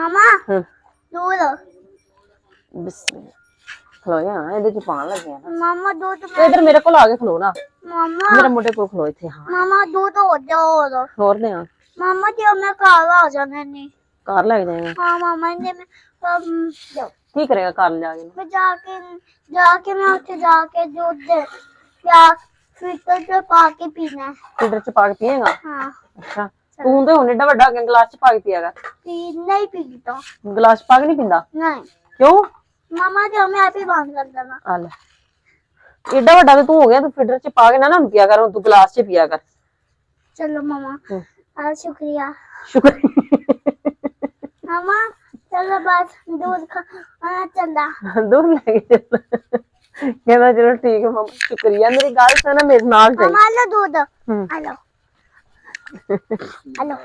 मामा हम्म, दूध बिस्मिल्लाह खलो जाना ਇਹਦੇ ਚ ਪਾਣ ਲੱਗੇ ਆ ਨਾ मामा दूध ਤੇ ਇਧਰ ਮੇਰੇ ਕੋਲ ਆ ਕੇ ਖਲੋ ਨਾ मामा ਮੇਰੇ ਮੁੰਡੇ ਕੋਲ ਖਲੋ ਇੱਥੇ ਹਾਂ मामा दूध हो जाओ ਹੋਰ ਨੇ ਆ मामा जी मैं काला आ जाने नहीं ਕਾਰ ਲੈ ਜਾਏਗਾ हाँ मामा ने मैं ਕੀ ਕਰੇਗਾ ਕਾਰ ਜਾ ਕੇ मैं जाके मैं उसे जाके दूध दे या फिल्टर से पाके पीना है ਫਿਲਟਰ ਚ ਪਾ ਕੇ ਪੀਏਗਾ हाँ ਅੱਛਾ ਤੂੰ ਤੇ ਹੁਣ ਏਡਾ ਵੱਡਾ ਗਲਾਸ ਚ ਪਾ ਕੇ ਪੀਏਗਾ नहीं पीता ਗਲਾਸ ਚ ਪਾ ਕੇ ਨਹੀਂ ਪੀਂਦਾ नहीं ਕਿਉਂ मामा जी हमें ऐसे बंद कर देना ਆ ਲੈ ਏਡਾ ਵੱਡਾ ਤੇ ਤੂੰ ਹੋ ਗਿਆ ਤੂੰ ਫਿਲਟਰ ਚ ਪਾ ਕੇ ਨਾ ਪੀਆ ਕਰ ਹੁਣ ਤੂੰ ਗਲਾਸ ਚ ਪੀਆ ਕਰ चलो मामा शुक्रिया ਸ਼ੁਕਰ मामा चलो बस दूध चलदा दूर ले गए कहना चलो ठीक है मम्मा शुक्रिया मेरी गाल से ना मेरे नाल मामा लो दूध हम्म। Hello hello